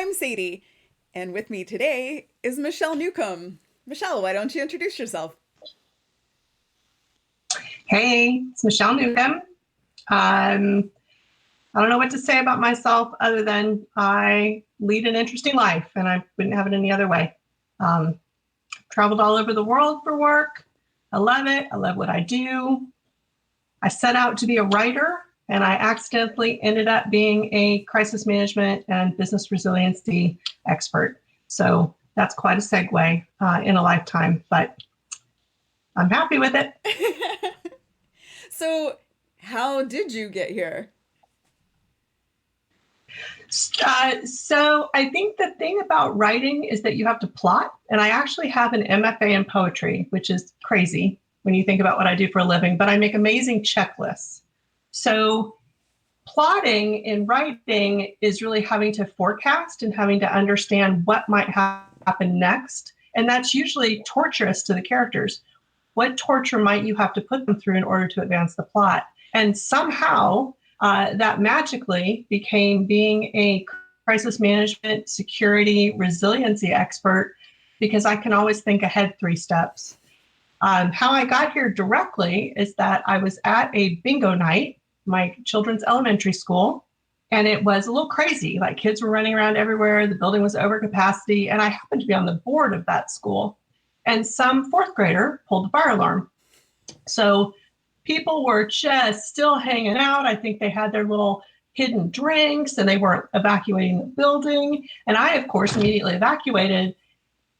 I'm Sadie, and with me today is Michelle Newcome. Michelle, why don't you introduce yourself? Hey, it's Michelle Newcome. Um, I don't know what to say about myself other than I lead an interesting life, and I wouldn't have it any other way. Um, Traveled all over the world for work. I love it. I love what I do. I set out to be a writer, and I accidentally ended up being a crisis management and business resiliency expert. So that's quite a segue in a lifetime, but I'm happy with it. So, how did you get here? So I think the thing about writing is that you have to plot. And I actually have an MFA in poetry, which is crazy when you think about what I do for a living, but I make amazing checklists. So plotting in writing is really having to forecast and having to understand what might happen next. And that's usually torturous to the characters. What torture might you have to put them through in order to advance the plot? And somehow that magically became being a crisis management, security, resiliency expert because I can always think ahead 3 steps. How I got here directly is that I was at a bingo night, my children's elementary school, and it was a little crazy. Like kids were running around everywhere. The building was over capacity, and I happened to be on the board of that school. And some fourth grader pulled the fire alarm. So people were just still hanging out. I think they had their little hidden drinks and they weren't evacuating the building. And I, of course, immediately evacuated.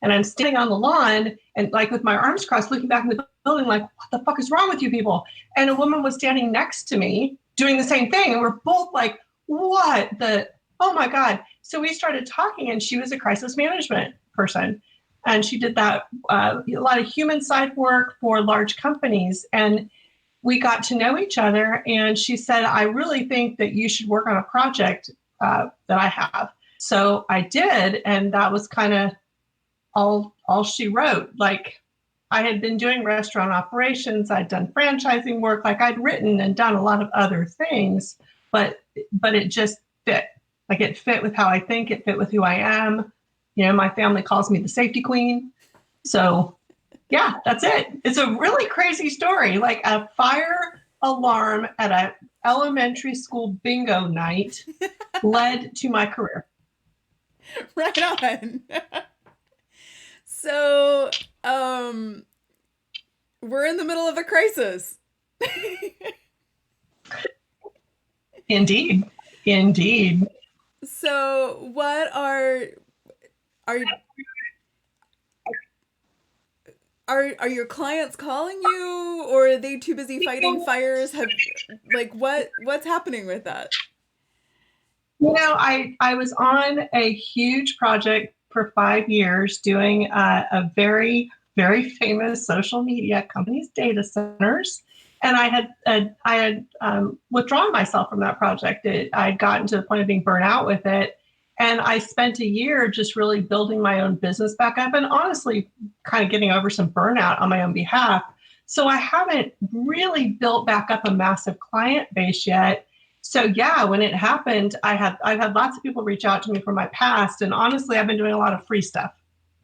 And I'm standing on the lawn and like with my arms crossed, looking back in the building, like, what the fuck is wrong with you people? And a woman was standing next to me doing the same thing. And we're both like, what the, oh my God. So we started talking and she was a crisis management person. And she did that, a lot of human side work for large companies. And we got to know each other. And she said, I really think that you should work on a project that I have. So I did. And that was kind of all she wrote. Like I had been doing restaurant operations, I'd done franchising work, like I'd written and done a lot of other things, but it just fit. Like it fit with how I think, it fit with who I am. You know, my family calls me the safety queen. So yeah, that's it. It's a really crazy story. Like a fire alarm at an elementary school bingo night led to my career. Right on. So, um, we're in the middle of a crisis. Indeed. Indeed. So, what are are your clients calling you, or are they too busy fighting fires? Have like what's happening with that? You know, I was on a huge project for 5 years doing a very, very famous social media company's data centers. And I had withdrawn myself from that project. I had gotten to the point of being burnt out with it. And I spent a year just really building my own business back up and honestly kind of getting over some burnout on my own behalf. So I haven't really built back up a massive client base yet. So yeah, when it happened, I've had lots of people reach out to me from my past, and honestly, I've been doing a lot of free stuff,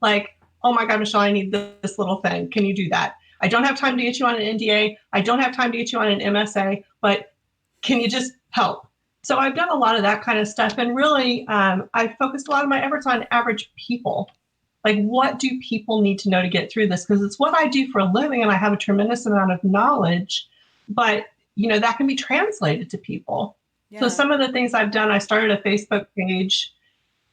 like, oh my God, Michelle, I need this little thing. Can you do that? I don't have time to get you on an NDA. I don't have time to get you on an MSA, but can you just help? So I've done a lot of that kind of stuff, and really, I focused a lot of my efforts on average people. Like, what do people need to know to get through this? Because it's what I do for a living, and I have a tremendous amount of knowledge, but you know that can be translated to people. So Yeah. some of the things I've done, I started a Facebook page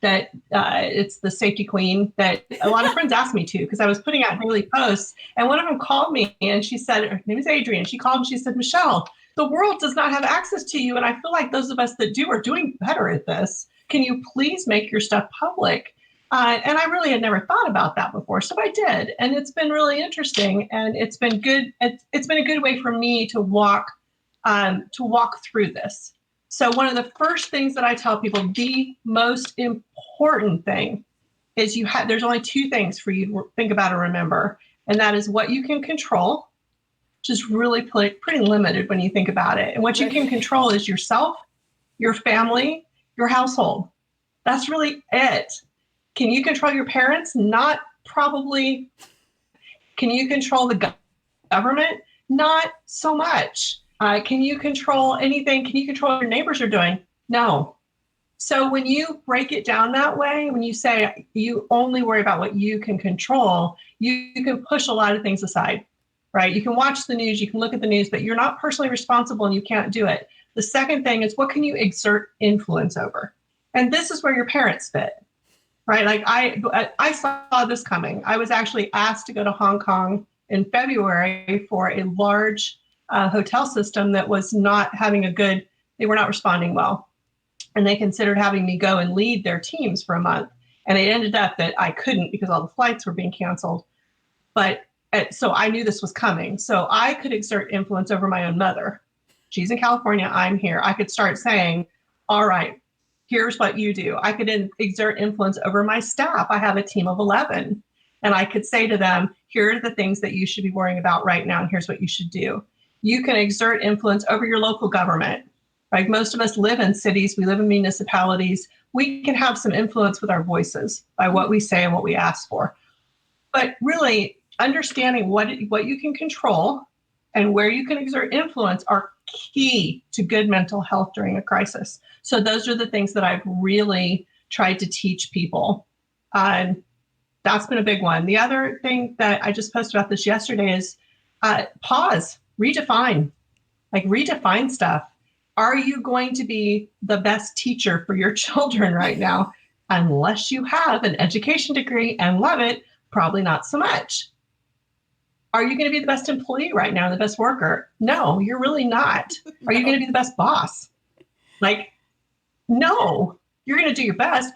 that it's the safety queen that a lot of friends asked me to because I was putting out daily posts. And one of them called me and she said, her name is Adrienne. She called and she said, Michelle, the world does not have access to you. And I feel like those of us that do are doing better at this. Can you please make your stuff public? And I really had never thought about that before. So I did. And it's been really interesting. And it's been good. It's been a good way for me to walk through this. So one of the first things that I tell people, the most important thing is there's only 2 things for you to think about or remember. And that is what you can control, which is really pretty limited when you think about it. And what you Right. can control is yourself, your family, your household. That's really it. Can you control your parents? Not probably. Can you control the government? Not so much. Can you control anything? Can you control what your neighbors are doing? No. So when you break it down that way, when you say you only worry about what you can control, you can push a lot of things aside, right? You can watch the news, you can look at the news, but you're not personally responsible and you can't do it. The second thing is, what can you exert influence over? And this is where your parents fit, right? Like I saw this coming. I was actually asked to go to Hong Kong in February for a large hotel system that was not having they were not responding well. And they considered having me go and lead their teams for a month. And it ended up that I couldn't because all the flights were being canceled. But so I knew this was coming. So I could exert influence over my own mother. She's in California, I'm here. I could start saying, all right, here's what you do. I could exert influence over my staff. I have a team of 11. And I could say to them, here are the things that you should be worrying about right now, and here's what you should do. You can exert influence over your local government. Right? Most of us live in cities, we live in municipalities. We can have some influence with our voices by what we say and what we ask for. But really, understanding what you can control and where you can exert influence are key to good mental health during a crisis. So those are the things that I've really tried to teach people. And that's been a big one. The other thing that I just posted about this yesterday is pause, redefine stuff. Are you going to be the best teacher for your children right now? Unless you have an education degree and love it, probably not so much. Are you going to be the best employee right now, the best worker? No, you're really not. Are you going to be the best boss? Like, no, you're going to do your best.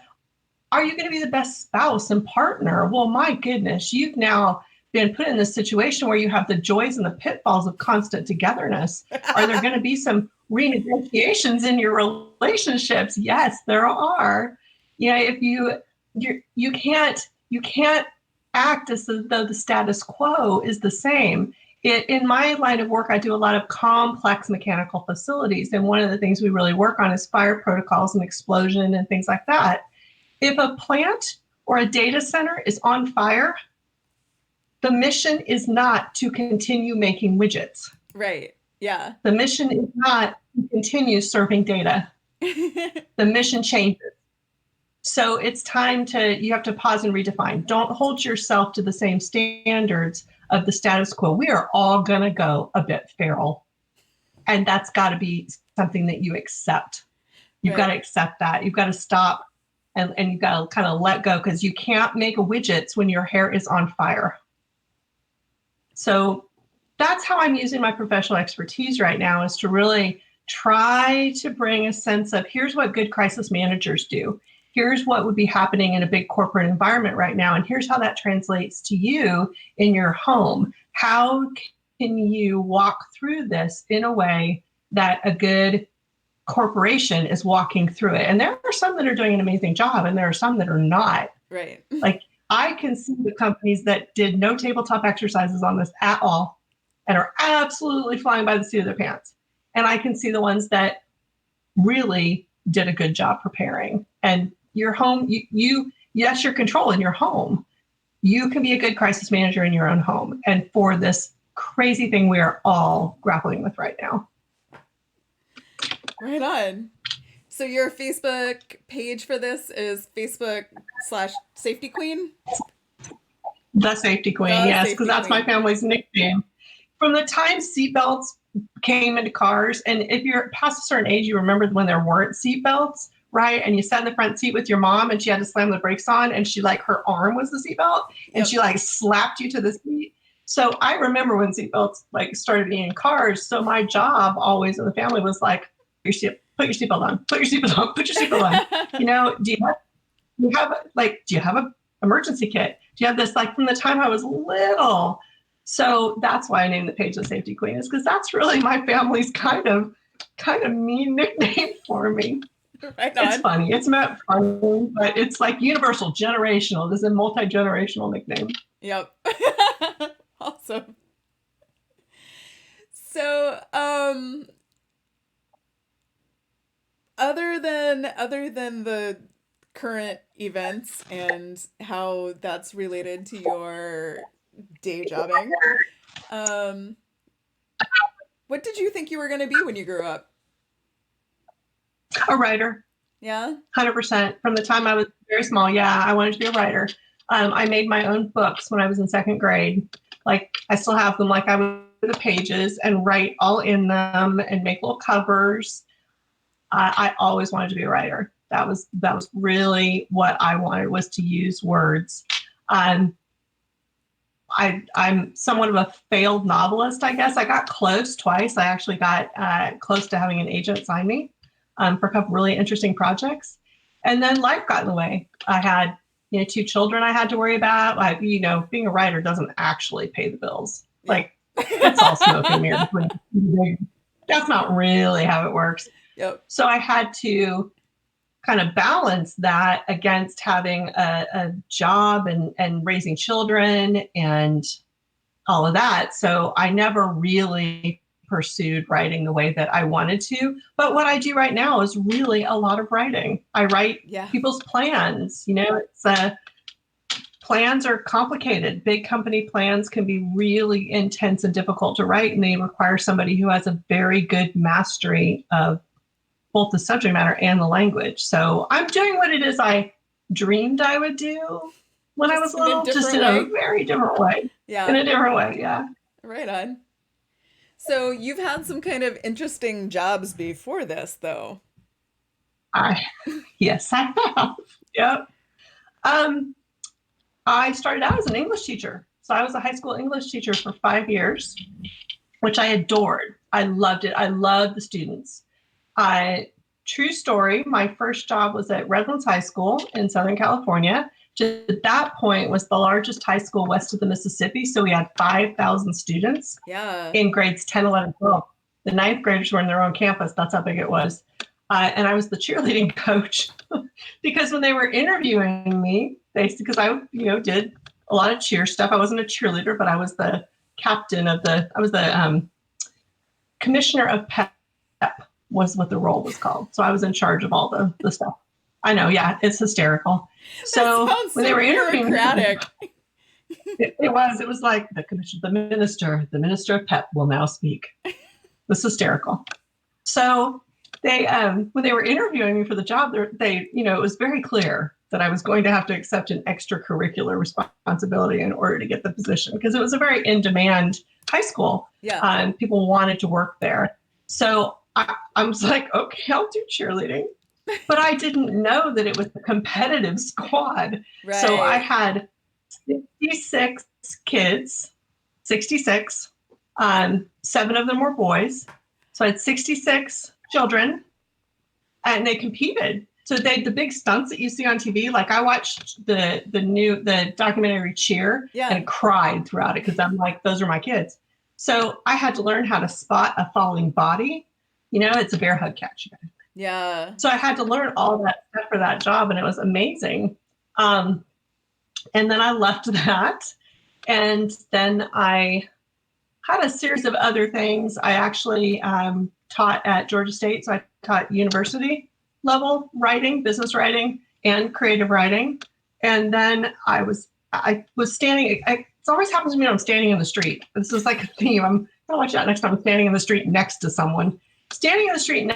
Are you going to be the best spouse and partner? Well, my goodness, you've now been put in this situation where you have the joys and the pitfalls of constant togetherness. Are there going to be some renegotiations in your relationships? Yes, there are. If you can't act as though the status quo is the same. In my line of work, I do a lot of complex mechanical facilities, and one of the things we really work on is fire protocols and explosion and things like that. If a plant or a data center is on fire, the mission is not to continue making widgets. Right. Yeah. The mission is not to continue serving data. The mission changes. So it's time you have to pause and redefine. Don't hold yourself to the same standards of the status quo. We are all going to go a bit feral. And that's got to be something that you accept. You've got to accept that. You've got to stop and you've got to kind of let go, because you can't make widgets when your hair is on fire. So that's how I'm using my professional expertise right now, is to really try to bring a sense of, here's what good crisis managers do. Here's what would be happening in a big corporate environment right now. And here's how that translates to you in your home. How can you walk through this in a way that a good corporation is walking through it? And there are some that are doing an amazing job, and there are some that are not. Right. Like, I can see the companies that did no tabletop exercises on this at all and are absolutely flying by the seat of their pants. And I can see the ones that really did a good job preparing. And your home, yes, your control in your home. You can be a good crisis manager in your own home. And for this crazy thing we are all grappling with right now. Right on. So your Facebook page for this is Facebook/Safety Queen? The Safety Queen, yes, because that's my family's nickname. From the time seatbelts came into cars, and if you're past a certain age, you remember when there weren't seatbelts, right? And you sat in the front seat with your mom, and she had to slam the brakes on, and her arm was the seatbelt, and she slapped you to the seat. So I remember when seatbelts started being in cars. So my job always in the family was put your seatbelt on, put your seatbelt on, put your seatbelt on. Do you have an emergency kit? Do you have this? From the time I was little. So that's why I named the page The Safety Queen, is because that's really my family's kind of mean nickname for me. Right on. It's funny. It's not funny, but it's universal, generational. This is a multi-generational nickname. Yep. Awesome. So, other than the current events and how that's related to your day jobbing. Um, what did you think you were going to be when you grew up? A writer, Yeah? 100%. From the time I was very small, yeah, I wanted to be a writer. I made my own books when I was in second grade. Like I still have them. Like I would the pages and write all in them and make little covers. I always wanted to be a writer. That was really what I wanted, was to use words. Um, I'm somewhat of a failed novelist, I guess. I got close twice. I actually got close to having an agent sign me for a couple really interesting projects. And then life got in the way. I had, two children I had to worry about. Being a writer doesn't actually pay the bills. Yeah. Like, it's all smoke and mirrors. That's not really how it works. Yep. So I had to kind of balance that against having a job and raising children and all of that. So I never really pursued writing the way that I wanted to. But what I do right now is really a lot of writing. I write Yeah. people's plans. Plans are complicated. Big company plans can be really intense and difficult to write, and they require somebody who has a very good mastery of both the subject matter and the language. So I'm doing what it is I dreamed I would do when I was Just in a little, just different in a way. very different way. In Yeah. a different way, yeah. Right on. So you've had some kind of interesting jobs before this, though. I yes, I have. Yep. Um, I started out as an English teacher. So I was a high school English teacher for 5 years, which I adored. I loved it. I loved the students. True story, my first job was at Redlands High School in Southern California, which at that point was the largest high school west of the Mississippi. So we had 5,000 students Yeah. in grades 10, 11, 12. The ninth graders were in their own campus. That's how big it was. And I was the cheerleading coach because when they were interviewing me, because I, did a lot of cheer stuff. I wasn't a cheerleader, but I was the I was the commissioner of PEP was what the role was called. So I was in charge of all the stuff. I know, yeah, it's hysterical. That So sounds when they so were interviewing me, bureaucratic. it was like the minister of PEP will now speak. It was hysterical. So they when they were interviewing me for the job, it was very clear that I was going to have to accept an extracurricular responsibility in order to get the position, because it was a very in-demand high school. Yeah. People wanted to work there. So I was like, okay, I'll do cheerleading. But I didn't know that it was a competitive squad. So I Right. had 66 kids, 66. 7 of them were boys. So I had 66 children, and they competed. So the big stunts that you see on TV, like I watched the documentary Cheer Yeah. and cried throughout it because I'm like, those are my kids. So I had to learn how to spot a falling body. It's a bear hug catch. Yeah. So I had to learn all that stuff for that job, and it was amazing. And then I left that, and then I had a series of other things. I actually taught at Georgia State, so I taught university level writing, business writing, and creative writing. And then I was standing. It always happens to me when I'm standing in the street. This is like a theme. I'm gonna watch that next time I'm standing in the street next to someone. Standing in the street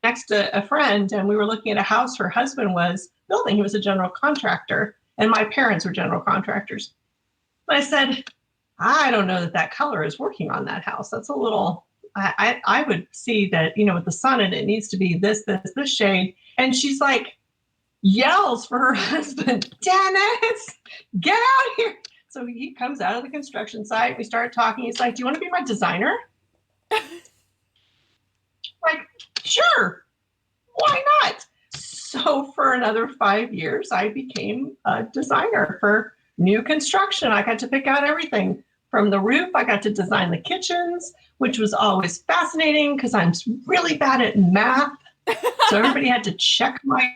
next to a friend, and we were looking at a house her husband was building. He was a general contractor, and my parents were general contractors. But I said, I don't know that color is working on that house. That's a little, I would see that, with the sun in it needs to be this shade. And she's like, yells for her husband, Dennis, get out here. So he comes out of the construction site. We start talking. He's like, do you want to be my designer? Like, sure. Why not? So for another 5 years, I became a designer for new construction. I got to pick out everything from the roof. I got to design the kitchens, which was always fascinating because I'm really bad at math. So everybody had to check my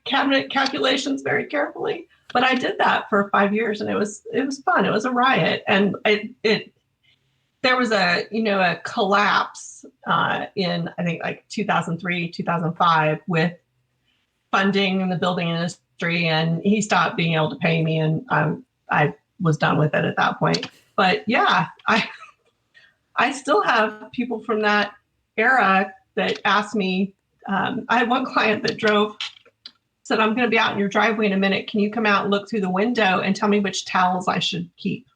cabinet calculations very carefully. But I did that for 5 years, and it was fun. It was a riot, and there was a collapse in, I think, like 2003, 2005 with funding in the building industry, and he stopped being able to pay me, and I was done with it at that point. But yeah, I still have people from that era that ask me. I had one client that said, "I'm going to be out in your driveway in a minute. Can you come out and look through the window and tell me which towels I should keep?"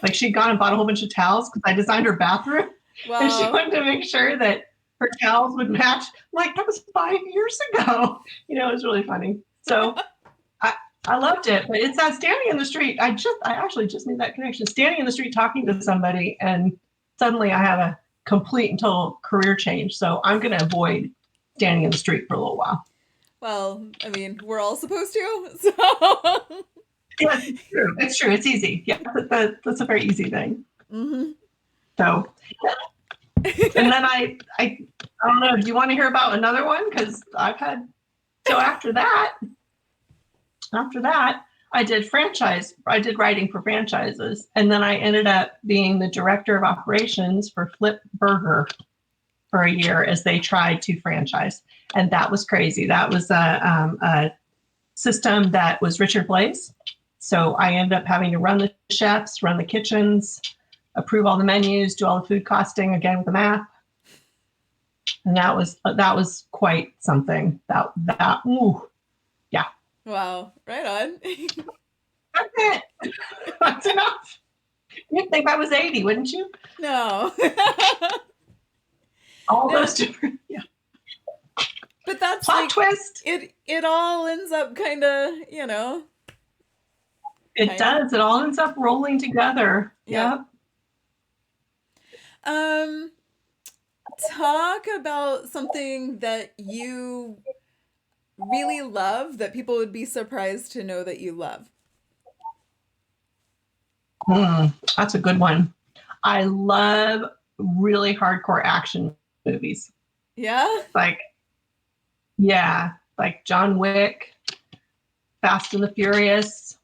Like, she'd gone and bought a whole bunch of towels because I designed her bathroom, and she Wow. wanted to make sure that her towels would match. Like, that was 5 years ago. It was really funny. So I, I loved it, but it's that standing in the street. I actually just made that connection. Standing in the street talking to somebody, and suddenly I have a complete and total career change. So I'm going to avoid standing in the street for a little while. Well, I mean, we're all supposed to, so. Yes, it's true. It's true. It's easy. Yeah, that's a very easy thing. Hmm. So, and then I don't know. Do you want to hear about another one? Because I've had. So after that, I did franchise. I did writing for franchises, and then I ended up being the director of operations for Flip Burger for a year as they tried to franchise, and that was crazy. That was a system that was Richard Blaze. So I ended up having to run the chefs, run the kitchens, approve all the menus, do all the food costing again with the math, and that was quite something. That ooh, yeah. Wow, right on. That's it. That's enough. You'd think I was 80, wouldn't you? No. All No, those different, yeah. but that's Plot like twist. it all ends up kind of, It kind does. It all ends up rolling together. yep. Yep. Um talk about something that you really love that people would be surprised to know that you love. That's a good one. I love really hardcore action movies. Yeah? Like, yeah, like John Wick, Fast and the Furious.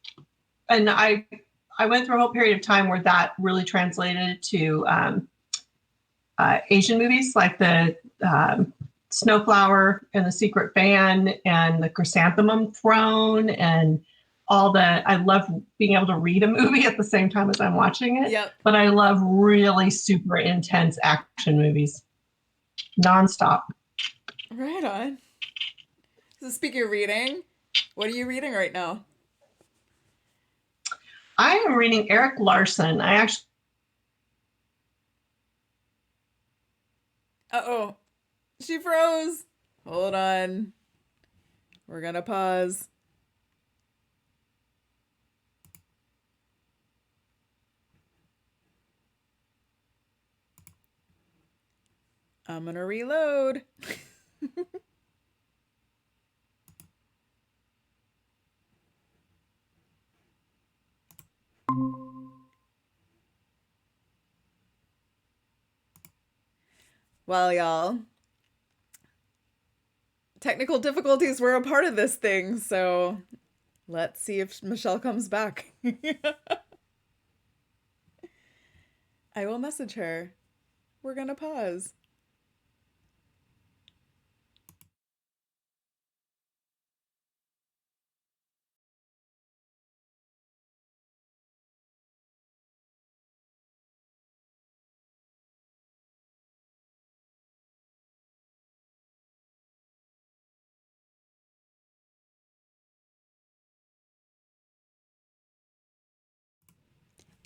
And I went through a whole period of time where that really translated to Asian movies, like the Snowflower and the Secret Fan and the Chrysanthemum Throne, and all the. I love being able to read a movie at the same time as I'm watching it, Yep. but I love really super intense action movies nonstop. Right on. So speaking of reading, what are you reading right now? I am reading Eric Larson. I actually. Uh-oh. She froze. Hold on. We're gonna pause. I'm gonna reload. Well, y'all, technical difficulties were a part of this thing, so let's see if Michelle comes back. I will message her. We're gonna pause.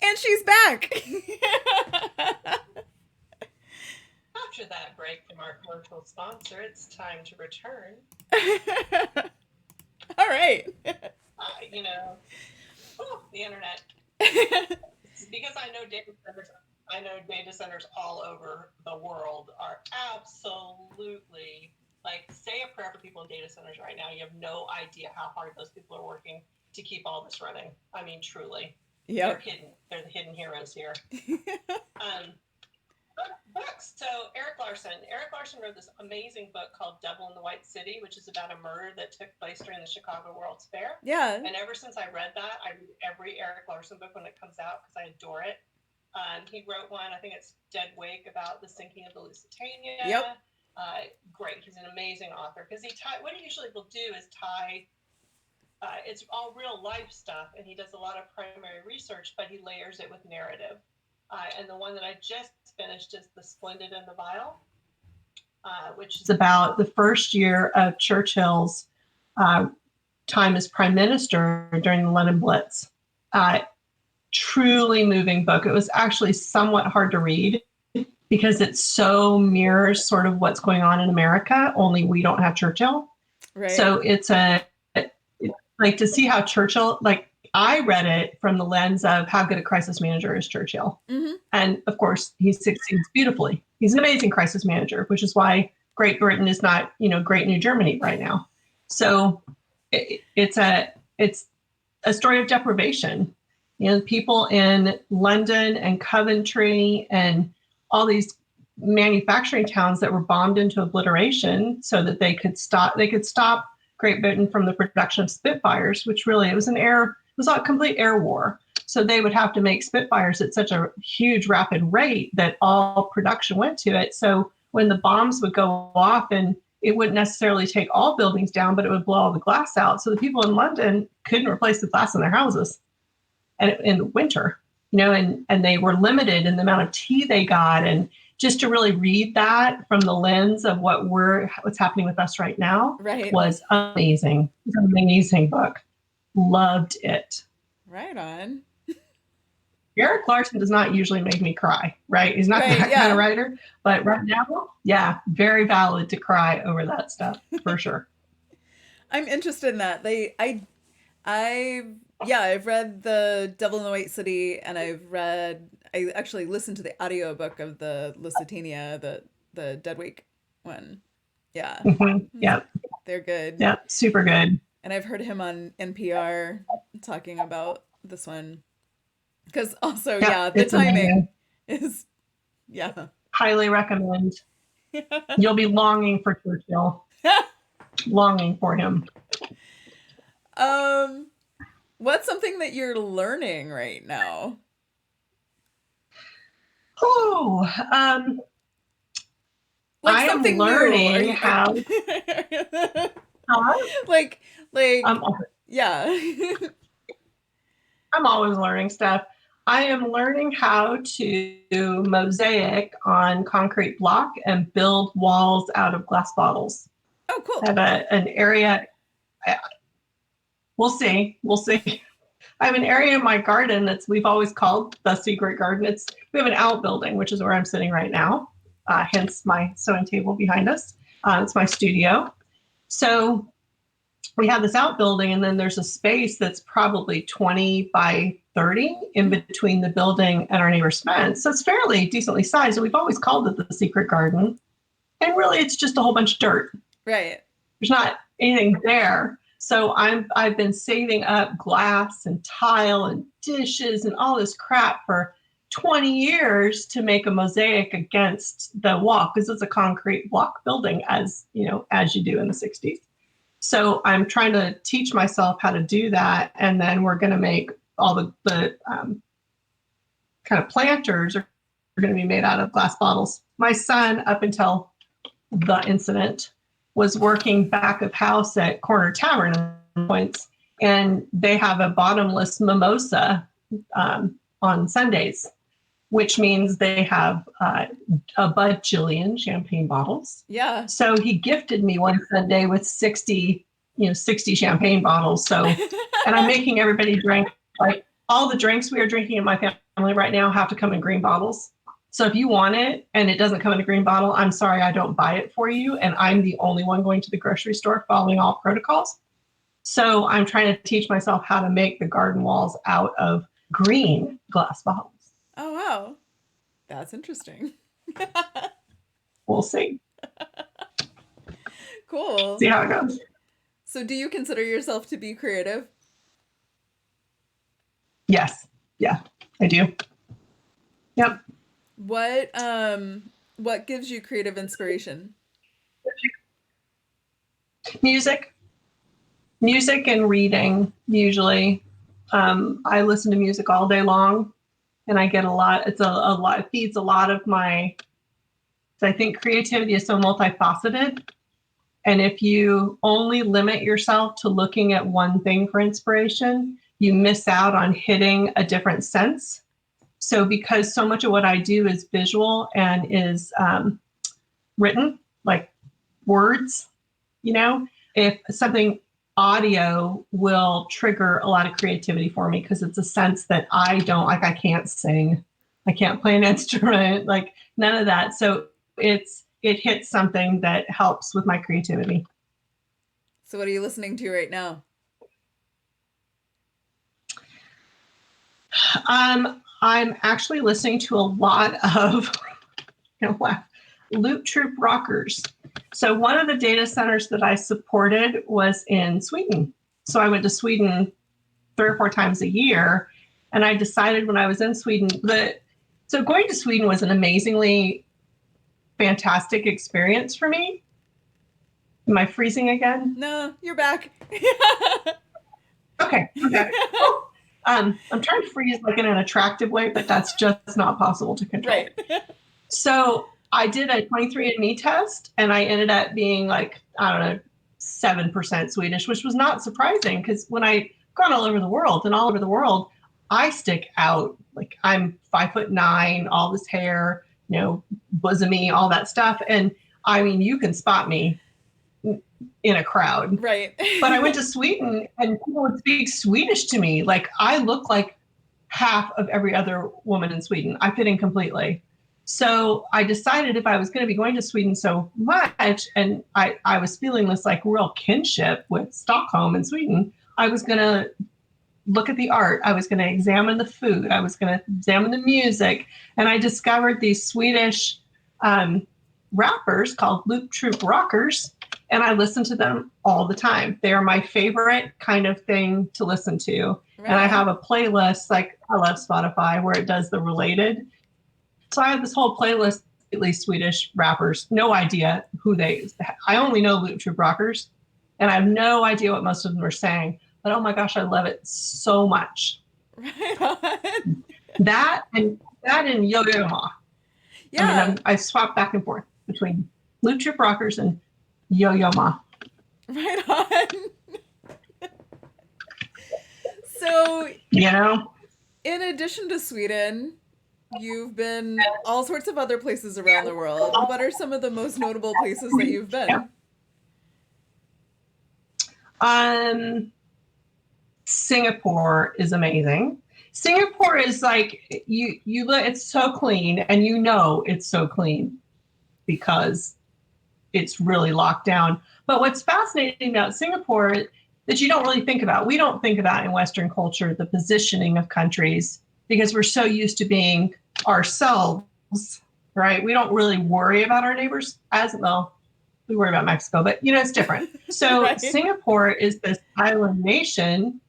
And she's back. After that break from our commercial sponsor, it's time to return. All right. You know, the internet. Because I know data centers. I know data centers all over the world are absolutely like, say a prayer for people in data centers right now. You have no idea how hard those people are working to keep all this running. I mean, truly, they're Yep. hidden. They're the hidden heroes here. Um, Books. So Eric Larson wrote this amazing book called Devil in the White City, which is about a murder that took place during the Chicago World's Fair. Yeah. And ever since I read that, I read every Eric Larson book when it comes out because I adore it. He wrote one, I think it's Dead Wake, about the sinking of the Lusitania. Yep. Great. He's an amazing author because what he usually will do is tie. It's all real life stuff, and he does a lot of primary research, but he layers it with narrative. And the one that I just finished is The Splendid and the Vile, which is about the first year of Churchill's uh, time as prime minister during the London Blitz. Truly moving book. It was actually somewhat hard to read because it so mirrors sort of what's going on in America, only we don't have Churchill. Right. So it's like to see how Churchill, like I read it from the lens of how good a crisis manager is Churchill. Mm-hmm. And of course, he succeeds beautifully. He's an amazing crisis manager, which is why Great Britain is not, great New Germany right now. So it's a story of deprivation. People in London and Coventry and all these manufacturing towns that were bombed into obliteration so that they could stop Great Britain from the production of Spitfires, which really it was a complete air war. So they would have to make Spitfires at such a huge rapid rate that all production went to it. So when the bombs would go off, and it wouldn't necessarily take all buildings down, but it would blow all the glass out. So the people in London couldn't replace the glass in their houses and in the winter, and they were limited in the amount of tea they got. And just to really read that from the lens of what's happening with us right now was amazing. It's an amazing book. Loved it. Right on. Eric Larson does not usually make me cry, right? He's not that kind of writer, but right now, yeah, very valid to cry over that stuff for sure. I'm interested in that. I've read The Devil in the White City, and I actually listened to the audiobook of the Lusitania, the Dead Week one. Yeah. Mm-hmm. Yeah. They're good. Yeah, super good. And I've heard him on NPR talking about this one. Because also, the timing is, highly recommend. You'll be longing for Churchill. Longing for him. What's something that you're learning right now? Oh, I am learning new. how. I'm always learning stuff. I am learning how to mosaic on concrete block and build walls out of glass bottles. Oh, cool. I have an area. We'll see. I have an area in my garden we've always called the secret garden. We have an outbuilding, which is where I'm sitting right now. Hence my sewing table behind us. It's my studio. So we have this outbuilding, and then there's a space that's probably 20 by 30 in between the building and our neighbor's fence. So it's fairly decently sized. And we've always called it the secret garden. And really, it's just a whole bunch of dirt. Right. There's not anything there. So I've been saving up glass and tile and dishes and all this crap for 20 years to make a mosaic against the wall, because it's a concrete block building, as you do in the 60s. So I'm trying to teach myself how to do that, and then we're going to make all the kind of planters are going to be made out of glass bottles. My son, up until the incident, was working back of house at Corner Tavern points, and they have a bottomless mimosa on Sundays, which means they have a bajillion champagne bottles. Yeah. So he gifted me one Sunday with 60 champagne bottles. So, and I'm making everybody drink, like all the drinks we are drinking in my family right now have to come in green bottles. So if you want it and it doesn't come in a green bottle, I'm sorry, I don't buy it for you. And I'm the only one going to the grocery store following all protocols. So I'm trying to teach myself how to make the garden walls out of green glass bottles. Oh, wow. That's interesting. We'll see. Cool. See how it goes. So do you consider yourself to be creative? Yes. Yeah, I do. Yep. What gives you creative inspiration? Music and reading, usually. I listen to music all day long, and I get a lot. It feeds a lot of my So I think creativity is so multifaceted. And if you only limit yourself to looking at one thing for inspiration, you miss out on hitting a different sense. So because so much of what I do is visual and is written, like words, you know, if something audio will trigger a lot of creativity for me because it's a sense that I don't like. I can't sing, I can't play an instrument, like none of that. So it hits something that helps with my creativity. So what are you listening to right now? I'm actually listening to a lot of loop troop rockers. So one of the data centers that I supported was in Sweden. So I went to Sweden 3 or 4 times a year, and I decided when I was in Sweden that so going to Sweden was an amazingly fantastic experience for me. Am I freezing again? No, you're back. Okay, okay. I'm trying to freeze like in an attractive way, but that's just not possible to control. Right. So I did a 23andMe test, and I ended up being like, I don't know, 7% Swedish, which was not surprising because when I gone all over the world and all over the world, I stick out. Like I'm 5'9", all this hair, bosomy, all that stuff. And I mean, you can spot me in a crowd. Right. But I went to Sweden and people would speak Swedish to me. Like I look like half of every other woman in Sweden. I fit in completely. So I decided if I was going to be going to Sweden so much and I was feeling this like real kinship with Stockholm and Sweden, I was going to look at the art. I was going to examine the food. I was going to examine the music. And I discovered these Swedish rappers called Loop Troop Rockers. And I listen to them all the time. They are my favorite kind of thing to listen to. Right And I on. have a playlist, like I love Spotify, where it does the related. So I have this whole playlist, at least Swedish rappers, no idea who I only know Loop Troop Rockers, and I have no idea what most of them are saying. But oh my gosh, I love it so much. Right on. That and Yo-Yo Ma. I mean, Yeah. I swap back and forth between Loop Troop Rockers and Yo-Yo Ma. Right on. So, You know? in addition to Sweden, you've been all sorts of other places around the world. What are some of the most notable places that you've Yeah. been? Singapore is amazing. Singapore is like you look, it's so clean, and it's so clean because it's really locked down. But what's fascinating about Singapore that you don't really think about, we don't think about in Western culture, the positioning of countries because we're so used to being ourselves, right? We don't really worry about our neighbors as well. We worry about Mexico, but it's different. So Right. Singapore is this island nation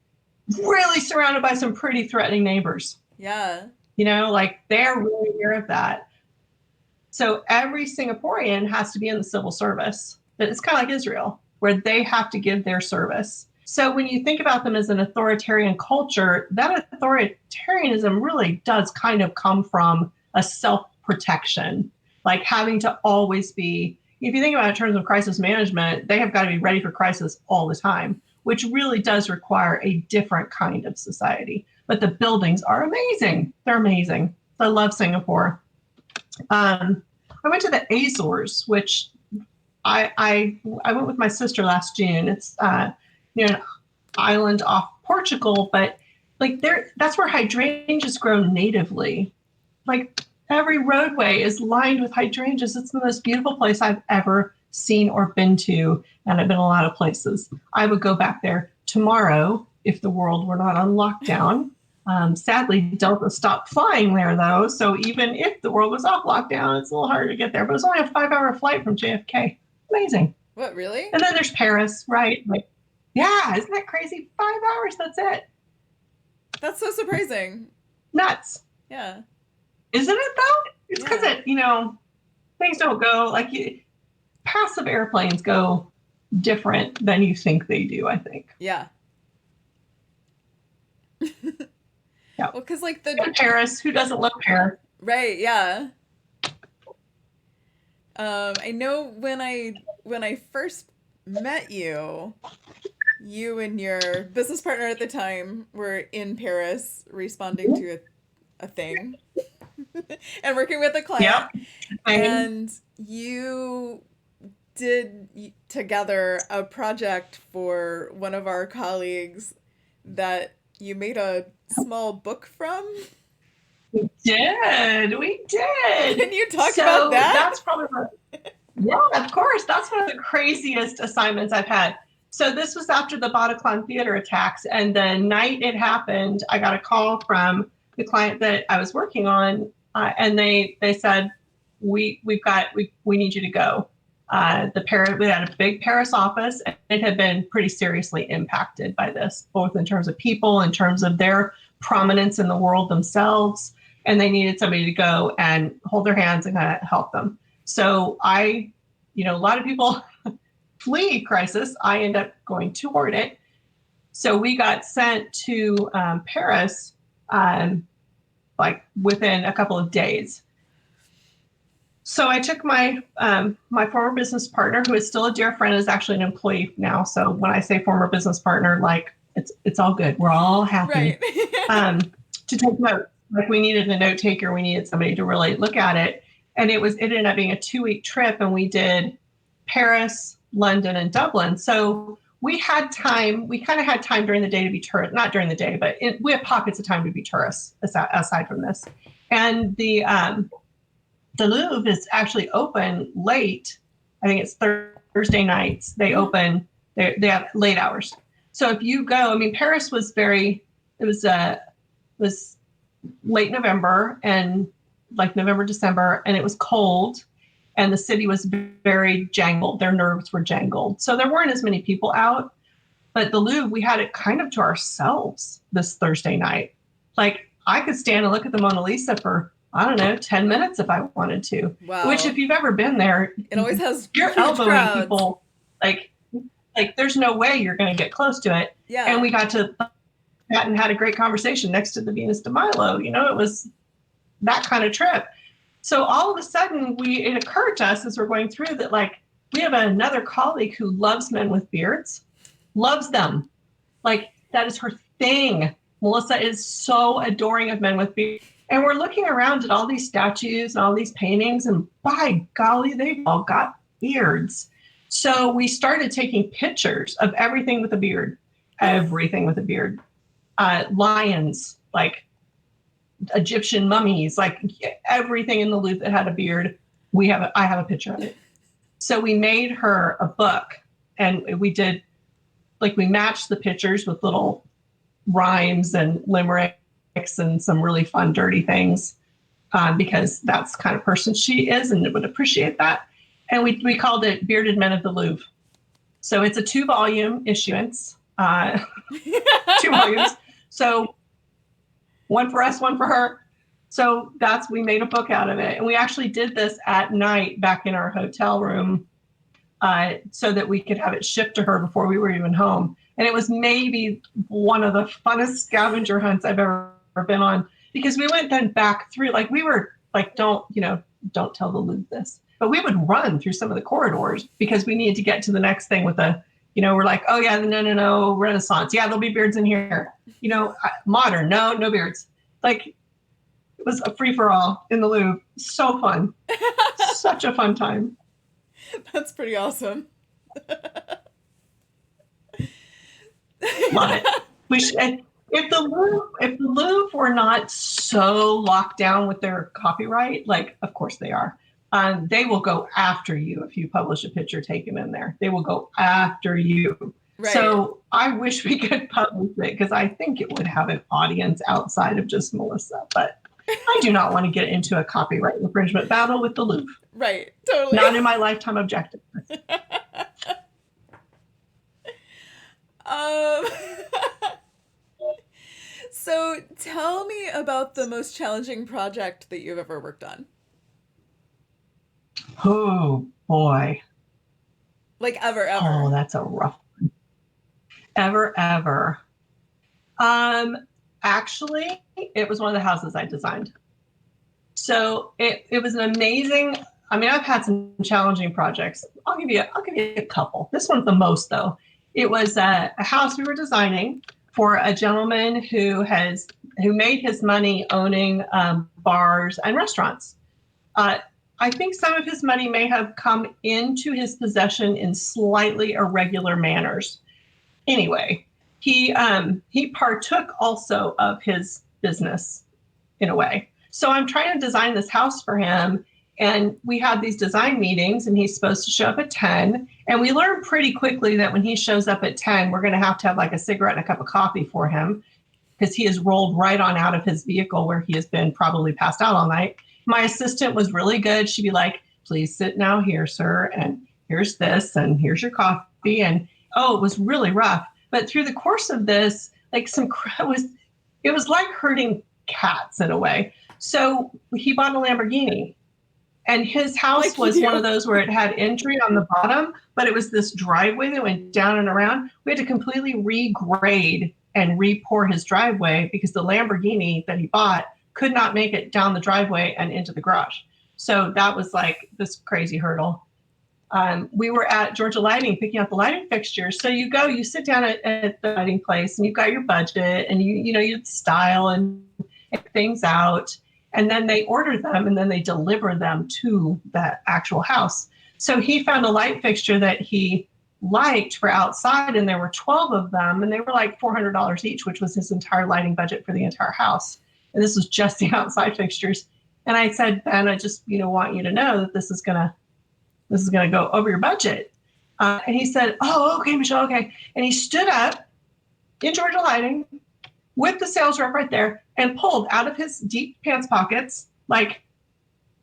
really surrounded by some pretty threatening neighbors. Yeah. Like they're really aware of that. So every Singaporean has to be in the civil service. It's kind of like Israel, where they have to give their service. So when you think about them as an authoritarian culture, that authoritarianism really does kind of come from a self-protection, like having to always be, if you think about it in terms of crisis management, they have got to be ready for crisis all the time, which really does require a different kind of society. But the buildings are amazing. They're amazing. I love Singapore. I went to the Azores, which I went with my sister last June. It's an island off Portugal, but like that's where hydrangeas grow natively. Like every roadway is lined with hydrangeas. It's the most beautiful place I've ever seen or been to, and I've been a lot of places. I would go back there tomorrow if the world were not on lockdown. Sadly, Delta stopped flying there, though. So even if the world was off lockdown, it's a little harder to get there. But it's only a 5-hour flight from JFK. Amazing. What, really? And then there's Paris, right? Like, yeah, isn't that crazy? 5 hours, that's it. That's so surprising. Nuts. Yeah. Isn't it, though? It's because Yeah. things don't go like passive airplanes go different than you think they do, I think. Yeah. Yeah. Well, because like the Paris, who doesn't love Paris? right, yeah. I know when I first met you, you and your business partner at the time were in Paris responding to a thing and working with a client, Yep. I, and you did together a project for one of our colleagues that you made a small book from. we did. Can you talk about So that? that's probably yeah, of course. That's one of the craziest assignments I've had. So this was after the Bataclan theater attacks, and the night it happened, I got a call from the client that I was working on, and they said we need you to go. The Paris We had a big Paris office, and it had been pretty seriously impacted by this, both in terms of people, in terms of their prominence in the world themselves, and they needed somebody to go and hold their hands and kind of help them. So a lot of people flee crisis. I end up going toward it. So we got sent to Paris like within a couple of days. So I took my former business partner, who is still a dear friend, is actually an employee now. So when I say former business partner, like it's all good. We're all happy. Right. Um, to take notes. Like we needed a note taker, we needed somebody to really look at it. And it ended up being a 2-week trip, and we did Paris, London, and Dublin. So we had time. We kind of had time during the day to be tourists, not during the day, but we have pockets of time to be tourists aside from this. And the Louvre is actually open late. I think it's Thursday nights. They open. They have late hours. So if you go, I mean, Paris was was late November and like November, December, and it was cold, and the city was very jangled. Their nerves were jangled. So there weren't as many people out. But the Louvre, we had it kind of to ourselves this Thursday night. Like I could stand and look at the Mona Lisa for, I don't know, 10 minutes if I wanted to, which if Wow. you've ever been there, It always has you're huge elbowing crowds. people like, there's no way you're going to get close to it. And Yeah. we got to that and had a great conversation next to the Venus de Milo. It was that kind of trip. So all of a sudden, it occurred to us as we're going through that, like, we have another colleague who loves men with beards, loves them. Like, that is her thing. Melissa is so adoring of men with beards. And we're looking around at all these statues and all these paintings, and by golly, they've all got beards. So we started taking pictures of everything with a beard, everything with a beard. Lions, like Egyptian mummies, like everything in the Louvre that had a beard. I have a picture of it. So we made her a book, and we did we matched the pictures with little rhymes and limericks and some really fun, dirty things, because that's the kind of person she is and would appreciate that. And we called it Bearded Men of the Louvre. So it's a 2-volume issuance, 2 volumes. So one for us, one for her. So we made a book out of it. And we actually did this at night back in our hotel room, so that we could have it shipped to her before we were even home. And it was maybe one of the funnest scavenger hunts I've ever been on, because we went then back through, like we were like, don't tell the Louvre this, but we would run through some of the corridors because we needed to get to the next thing with we're like, oh yeah, no, Renaissance. Yeah, there'll be beards in here. Modern, no beards. Like it was a free for all in the Louvre. So fun. Such a fun time. That's pretty awesome. Love it. We should. If the Louvre were not so locked down with their copyright, like of course they are, they will go after you if you publish a picture taken in there. They will go after you. Right. So I wish we could publish it, because I think it would have an audience outside of just Melissa. But I do not want to get into a copyright infringement battle with the Louvre. Right. Totally. Not in my lifetime objective. um So tell me about the most challenging project that you've ever worked on. Oh boy. Like ever, Oh, ever. that's a rough one. Ever. Um, Actually, it was one of the houses I designed. So it was an amazing I mean, I've had some challenging projects. I'll give you a couple. This one's the most though. It was a house we were designing for a gentleman who made his money owning bars and restaurants. Uh, I think some of his money may have come into his possession in slightly irregular manners. Anyway, he partook also of his business in a way. So I'm trying to design this house for him. And we had these design meetings, and he's supposed to show up at 10. And we learned pretty quickly that when he shows up at 10, we're going to have like a cigarette and a cup of coffee for him because he has rolled right on out of his vehicle where he has been probably passed out all night. My assistant was really good. She'd be like, please sit now here, sir. And here's this, and here's your coffee. And oh, it was really rough. But through the course of this, like it was like herding cats in a way. So he bought a Lamborghini, and his house was one of those where it had entry on the bottom, but it was this driveway that went down and around. We had to completely regrade and re-pour his driveway because the Lamborghini that he bought could not make it down the driveway and into the garage. So that was like this crazy hurdle. We were at Georgia Lighting picking up the lighting fixtures. So you sit down at the lighting place, and you've got your budget, and you style and things out, and then they order them, and then they deliver them to that actual house. So he found a light fixture that he liked for outside, and there were 12 of them, and they were like $400 each, which was his entire lighting budget for the entire house. And this was just the outside fixtures. And I said, Ben, I just want you to know that this is gonna go over your budget. And he said, oh, okay, Michelle, okay. And he stood up in Georgia Lighting with the sales rep right there and pulled out of his deep pants pockets, like,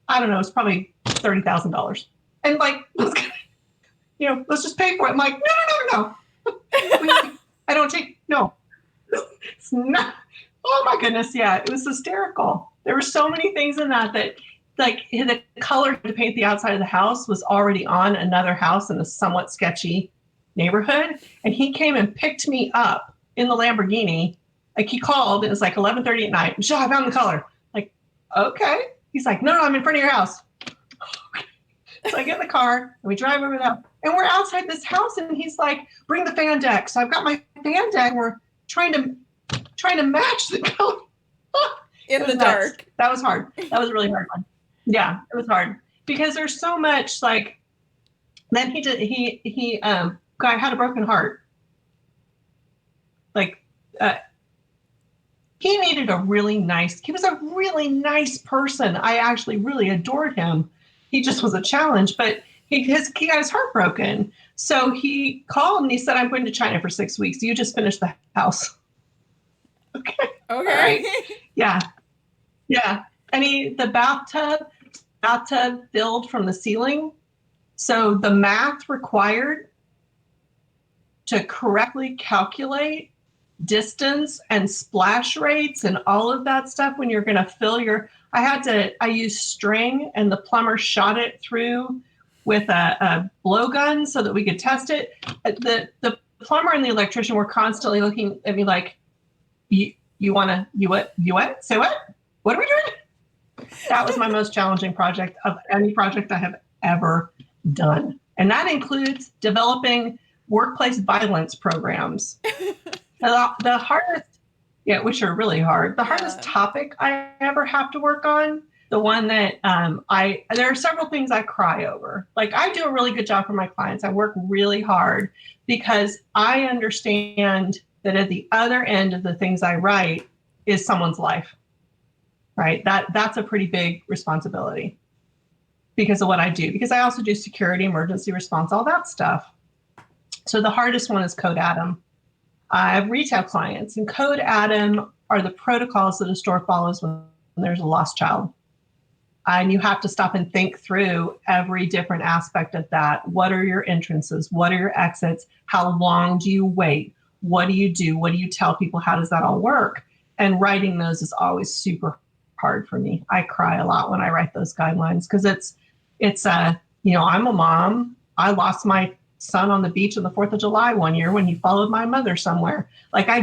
I don't know, it's probably $30,000. And like, let's just pay for it. I'm like, no. I don't take, no. It's not. Oh my goodness, yeah, it was hysterical. There were so many things in that like the color to paint the outside of the house was already on another house in a somewhat sketchy neighborhood. And he came and picked me up in the Lamborghini. Like he called, and it was like 11:30 at night. Michelle, I found the color. Like, okay. He's like, no, I'm in front of your house. So I get in the car and we drive over there, and we're outside this house, and he's like, bring the fan deck. So I've got my fan deck. We're trying to match the color. In the dark. That was hard. That was a really hard one. Yeah, it was hard because there's so much like. Then he guy had a broken heart. Like, he needed he was a really nice person. I actually really adored him. He just was a challenge, but he got his heart broken. So he called and he said, I'm going to China for 6 weeks. You just finished the house. Okay. Okay. Right. Yeah. And the bathtub filled from the ceiling. So the math required to correctly calculate distance and splash rates and all of that stuff when you're going to fill I used string, and the plumber shot it through with a blowgun so that we could test it. The plumber and the electrician were constantly looking at me like, you what? Say what? What are we doing? That was my most challenging project of any project I have ever done. And that includes developing workplace violence programs. The hardest, which are really hard. The hardest topic I ever have to work on, the one that there are several things I cry over. Like, I do a really good job for my clients. I work really hard because I understand that at the other end of the things I write is someone's life, right? That's a pretty big responsibility because of what I do, because I also do security, emergency response, all that stuff. So the hardest one is Code Adam. I have retail clients, and Code Adam are the protocols that a store follows when there's a lost child. And you have to stop and think through every different aspect of that. What are your entrances? What are your exits? How long do you wait? What do you do? What do you tell people? How does that all work? And writing those is always super hard for me. I cry a lot when I write those guidelines because I'm a mom. I lost my son on the beach on the 4th of July one year when he followed my mother somewhere. And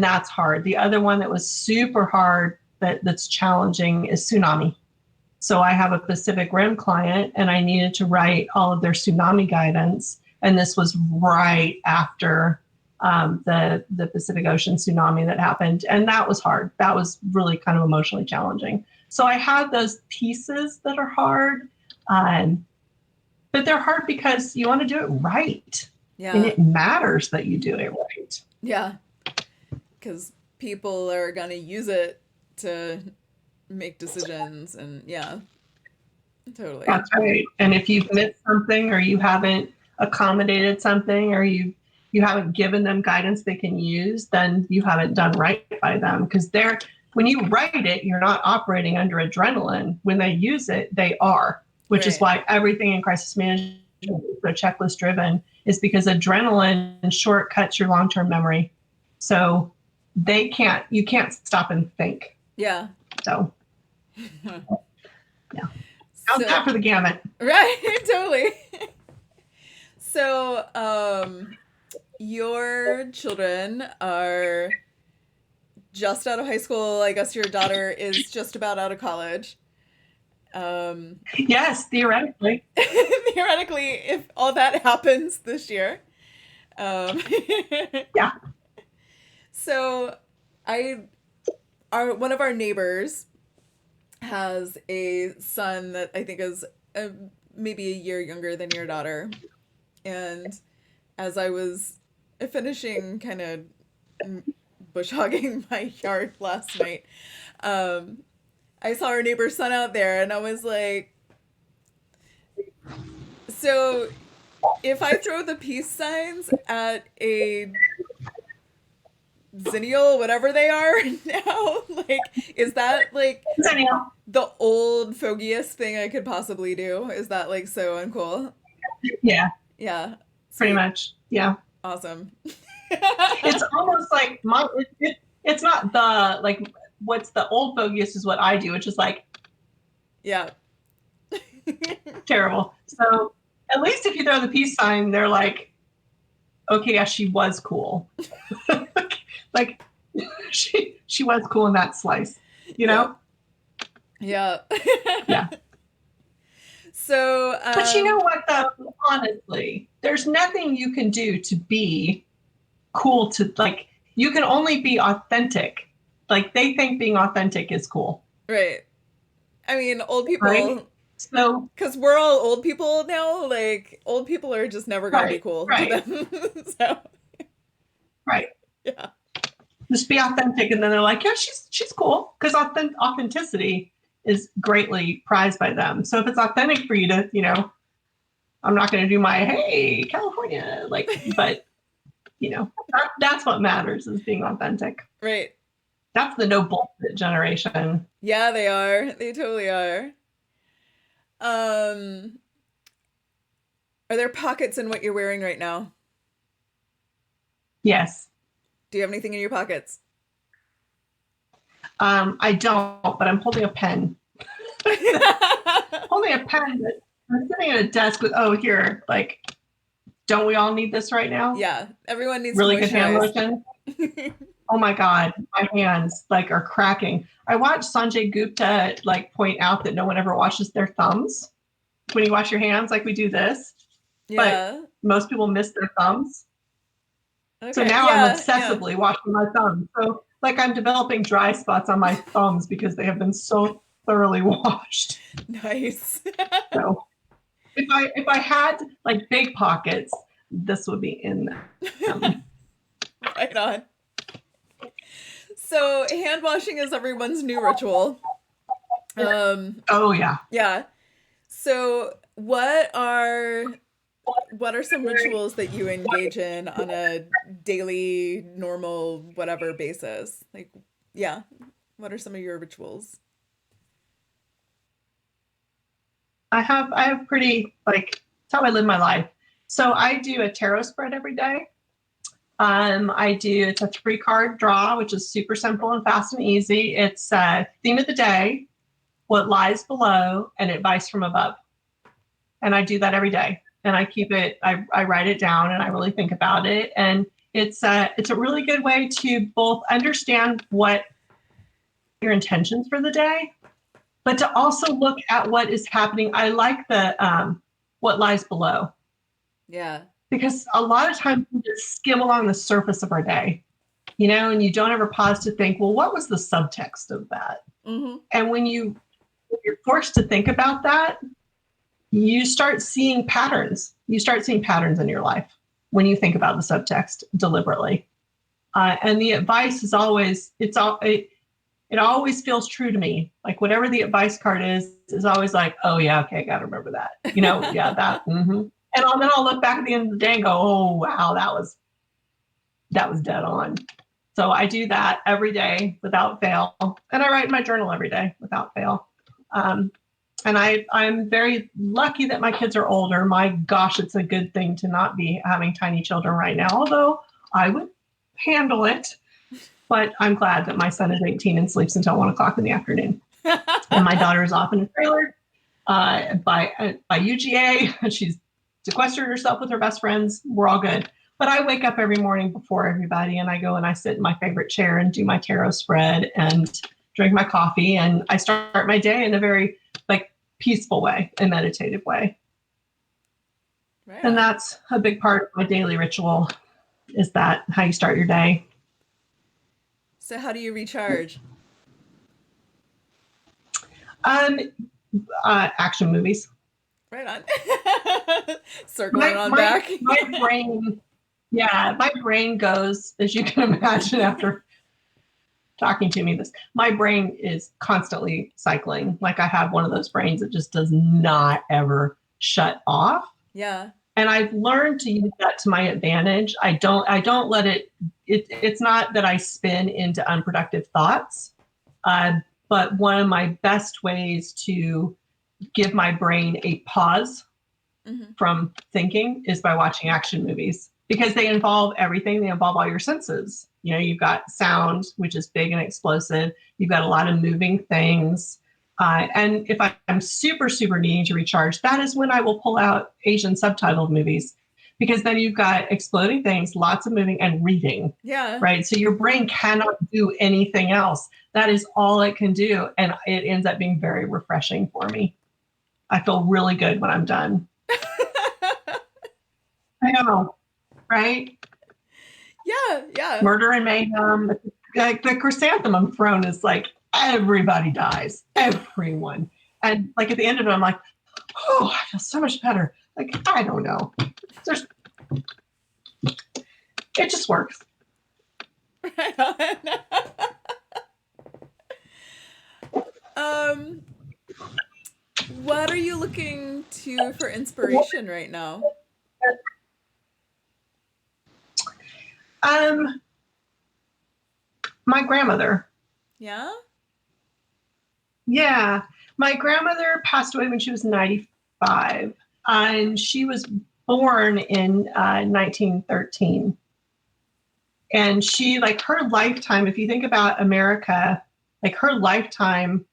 that's hard. The other one that was super hard that's challenging is tsunami. So I have a Pacific Rim client and I needed to write all of their tsunami guidance. And this was right after the Pacific Ocean tsunami that happened. And that was hard. That was really kind of emotionally challenging. So I have those pieces that are hard, but they're hard because you want to do it right. Yeah. And it matters that you do it right. Yeah. Because people are going to use it to make decisions. And yeah, totally. That's right. And if you've missed something or you haven't accommodated something or you haven't given them guidance they can use, then you haven't done right by them. Because they're when you write it, you're not operating under adrenaline. When they use it, they are, which is why everything in crisis management is so checklist driven, is because adrenaline shortcuts your long-term memory. So you can't stop and think. Yeah. So yeah. How's that for the gamut? Right, totally. So, your children are just out of high school. I guess your daughter is just about out of college. Yes, theoretically. Theoretically, if all that happens this year. Yeah. So, one of our neighbors has a son that I think is maybe a year younger than your daughter. And as I was finishing kind of bush hogging my yard last night, I saw our neighbor's son out there and I was like, so if I throw the peace signs at a Zennial, whatever they are now, like, is that like Zennial, the old fogiest thing I could possibly do? Is that like so uncool? Yeah. Yeah. Pretty much. Yeah. Awesome. It's almost like it's not the like what's the old fogiest is what I do, which is like yeah. Terrible. So at least if you throw the peace sign, they're like, okay, yeah, she was cool. Like she was cool in that slice, you know? Yeah. Yeah. So, but you know what though? Honestly, there's nothing you can do to be cool to like, you can only be authentic. Like they think being authentic is cool. Right. I mean, old people. Right? So, because we're all old people now, like old people are just never going to be cool to them. So, right. Yeah. Just be authentic, and then they're like, yeah, she's cool, because authenticity is greatly prized by them. So if it's authentic for you to, you know, I'm not going to do my hey California like, but you know, that's what matters is being authentic. Right. That's the no bullshit generation. Yeah, they are. They totally are. Are there pockets in what you're wearing right now? Yes. Do you have anything in your pockets? I don't, but I'm holding a pen. Holding a pen. I'm sitting at a desk with, oh, here, like, don't we all need this right now? Yeah, everyone needs really good hand lotion. Oh my God, my hands like are cracking. I watched Sanjay Gupta like point out that no one ever washes their thumbs when you wash your hands like we do this. Yeah. But most people miss their thumbs. Okay. So now I'm obsessively washing my thumbs. So like I'm developing dry spots on my thumbs because they have been so thoroughly washed. Nice. So if I had like big pockets, this would be in them. Right on. So hand washing is everyone's new ritual. Oh yeah. Yeah. So what are some rituals that you engage in on a daily, normal, whatever basis? Like, yeah. What are some of your rituals? I have pretty like it's how I live my life. So I do a tarot spread every day. It's a 3-card draw, which is super simple and fast and easy. It's theme of the day, what lies below, and advice from above. And I do that every day. And I keep it, I write it down and I really think about it. And it's a really good way to both understand what your intentions for the day but to also look at what is happening. I like the what lies below, Yeah. because a lot of times we just skim along the surface of our day, and you don't ever pause to think, well, what was the subtext of that? Mm-hmm. And when you're forced to think about that, you start seeing patterns. You start seeing patterns in your life when you think about the subtext deliberately. And the advice is always, it always feels true to me. Like whatever the advice card is always like, oh yeah, okay, got to remember that. Yeah, that. Mm-hmm. And then I'll look back at the end of the day and go, oh wow, that was dead on. So I do that every day without fail, and I write in my journal every day without fail. And I'm very lucky that my kids are older. My gosh, it's a good thing to not be having tiny children right now, although I would handle it. But I'm glad that my son is 18 and sleeps until 1 o'clock in the afternoon. And my daughter is off in a trailer by UGA. She's sequestered herself with her best friends. We're all good. But I wake up every morning before everybody, and I go and I sit in my favorite chair and do my tarot spread and drink my coffee. And I start my day in a very peaceful way, a meditative way. Right And on. that's a big part of my daily ritual, is that how you start your day. So how do you recharge? Um, Action movies. Right on. Circling My on my back. my brain, yeah, my brain goes, as you can imagine after talking to me this, my brain is constantly cycling. Like I have one of those brains that just does not ever shut off. Yeah. And I've learned to use that to my advantage. I don't let it's not that I spin into unproductive thoughts. Uh, but one of my best ways to give my brain a pause Mm-hmm. from thinking is by watching action movies, because they involve everything. They involve all your senses. You've got sound, which is big and explosive. You've got a lot of moving things. And if I'm super, super needing to recharge, that is when I will pull out Asian subtitled movies, because then you've got exploding things, lots of moving and reading, Yeah. right? So your brain cannot do anything else. That is all it can do. And it ends up being very refreshing for me. I feel really good when I'm done. I know, right? Yeah, yeah. Murder and mayhem. Like the chrysanthemum throne is like everybody dies, everyone. And like at the end of it, I'm like, oh, I feel so much better. Like, I don't know. There's, it just works. Right on. um, what are you looking to for inspiration right now? Um, my grandmother. Yeah? Yeah. My grandmother passed away when she was 95. And she was born in 1913. And she, like her lifetime, if you think about America, like her lifetime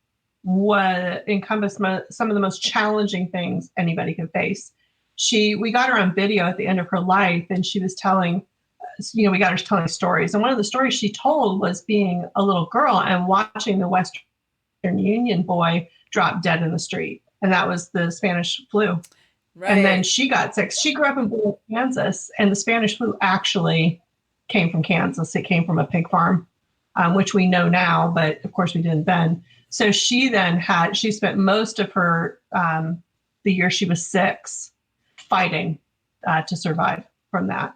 was encompassed some of the most challenging things anybody could face. We got her on video at the end of her life, and she was telling, we got her telling stories. And one of the stories she told was being a little girl and watching the Western Union boy drop dead in the street. And that was the Spanish flu. And then Right. she got sick. She grew up in Kansas, and the Spanish flu actually came from Kansas. It came from a pig farm, which we know now, but of course we didn't then. So she spent most of her, the year she was 6, fighting to survive from that.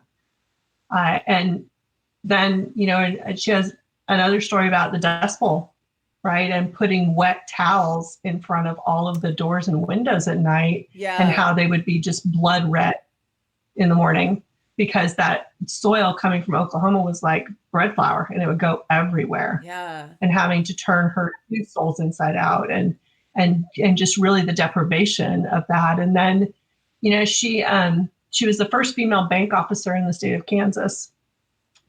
And then, and she has another story about the Dust Bowl, right? And putting wet towels in front of all of the doors and windows at night, and Yeah. how they would be just blood red in the morning, because that soil coming from Oklahoma was like bread flour, and it would go everywhere, Yeah. and having to turn her 2 souls inside out, and just really the deprivation of that. And then, she was the first female bank officer in the state of Kansas.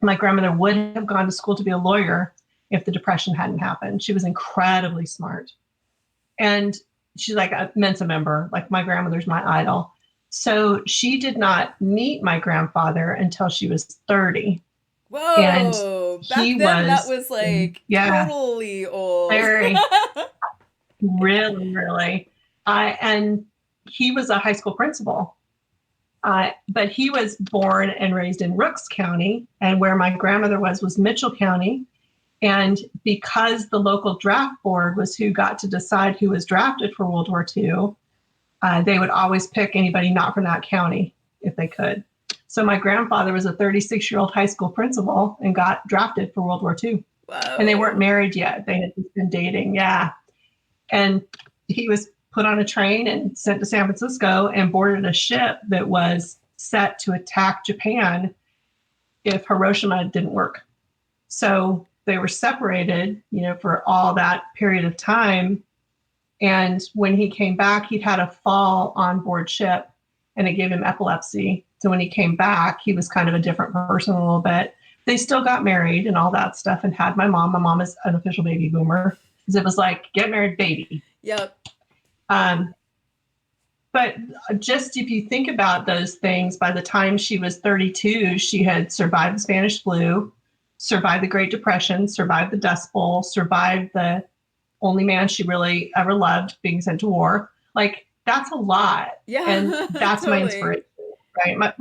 My grandmother would have gone to school to be a lawyer if the Depression hadn't happened. She was incredibly smart. And she's like a Mensa member, like my grandmother's my idol. So she did not meet my grandfather until she was 30. And Whoa. he Back then, that was, was like yeah, totally old. very, really, really. And he was a high school principal. But he was born and raised in Rooks County, and where my grandmother was Mitchell County. And because the local draft board was who got to decide who was drafted for World War II, they would always pick anybody not from that county if they could. So my grandfather was a 36-year-old high school principal and got drafted for World War II. Whoa. And they weren't married yet. They had just been dating. Yeah. And he was put on a train and sent to San Francisco and boarded a ship that was set to attack Japan if Hiroshima didn't work. So they were separated, for all that period of time. And when he came back, he'd had a fall on board ship and it gave him epilepsy. So when he came back, he was kind of a different person a little bit. They still got married and all that stuff and had my mom. My mom is an official baby boomer because it was like, get married, baby. Yep. But just if you think about those things, by the time she was 32, she had survived the Spanish flu, survived the Great Depression, survived the Dust Bowl, survived the only man she really ever loved being sent to war. Like, that's a lot. Yeah. And that's totally. my inspiration, right?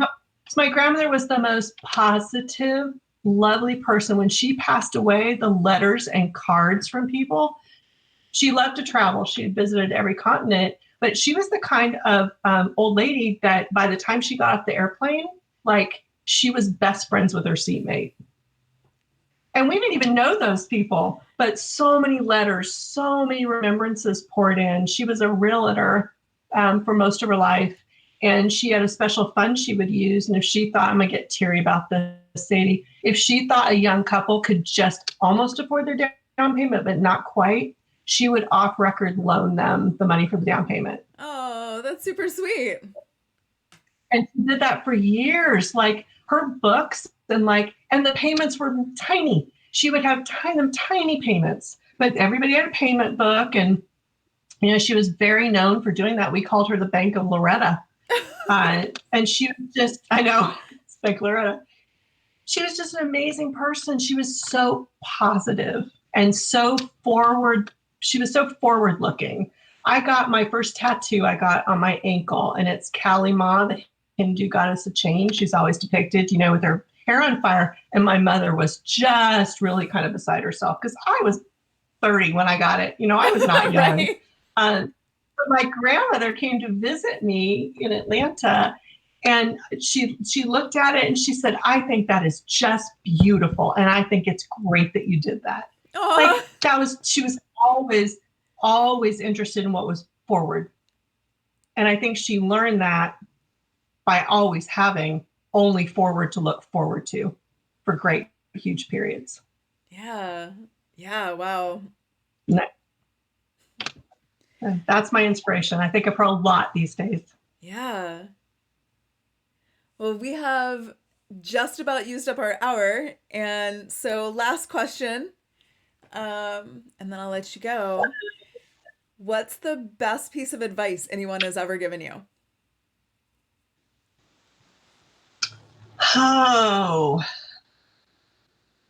My grandmother was the most positive, lovely person. When she passed away, the letters and cards from people, she loved to travel. She had visited every continent, but she was the kind of old lady that by the time she got off the airplane, like, she was best friends with her seatmate. And we didn't even know those people, but so many letters, so many remembrances poured in. She was a realtor for most of her life. And she had a special fund she would use. And if she thought, I'm going to get teary about this, Sadie, if she thought a young couple could just almost afford their down payment, but not quite, she would off record loan them the money for the down payment. Oh, that's super sweet. And she did that for years. Like, her books and the payments were tiny. She would have tiny payments, but everybody had a payment book. And, she was very known for doing that. We called her the Bank of Loretta. And she was just, I know, it's Bank of Loretta. She was just an amazing person. She was so positive and so forward. She was so forward looking. I got my first tattoo I got on my ankle, and it's Kali Ma, the Hindu goddess of change. She's always depicted, with her hair on fire. And my mother was just really kind of beside herself because I was 30 when I got it. I was not young. Right. But my grandmother came to visit me in Atlanta, and she looked at it and she said, I think that is just beautiful. And I think it's great that you did that. Aww. Like, she was always interested in what was forward. And I think she learned that by always having only forward to look forward to for great, huge periods. Yeah. Yeah. Wow. That's my inspiration. I think of her a lot these days. Yeah. Well, we have just about used up our hour. And so, last question, and then I'll let you go. What's the best piece of advice anyone has ever given you? Oh,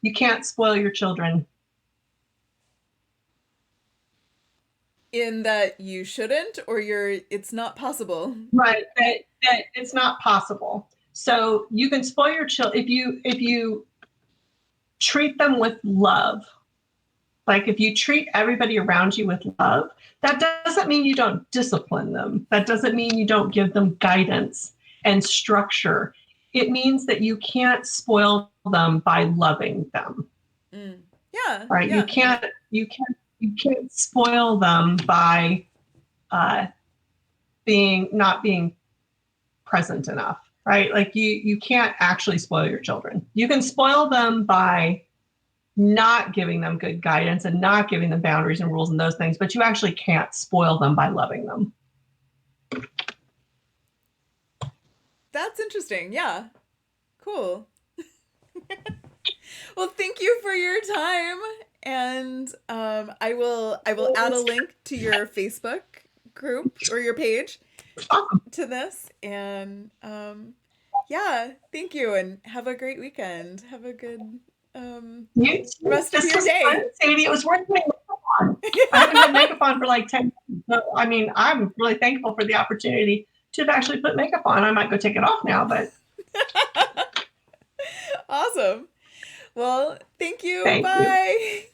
you can't spoil your children. In that you shouldn't, or it's not possible. Right. That it's not possible. So you can spoil your children if you treat them with love. Like, if you treat everybody around you with love, that doesn't mean you don't discipline them. That doesn't mean you don't give them guidance and structure. It means that you can't spoil them by loving them. Yeah. Right. Yeah. You can't spoil them by not being present enough. Right. Like, you can't actually spoil your children. You can spoil them by not giving them good guidance and not giving them boundaries and rules and those things, but you actually can't spoil them by loving them. That's interesting. Yeah. Cool. Well, thank you for your time. And I will add a link to your Facebook group or your page to this. And yeah, thank you, and have a great weekend. Have a good rest of your day. Fun, Sadie. It was worth doing on. I haven't had makeup on for like 10 years. So, I mean, I'm really thankful for the opportunity to actually put makeup on. I might go take it off now, but Awesome. Well, thank you. thank you. Bye.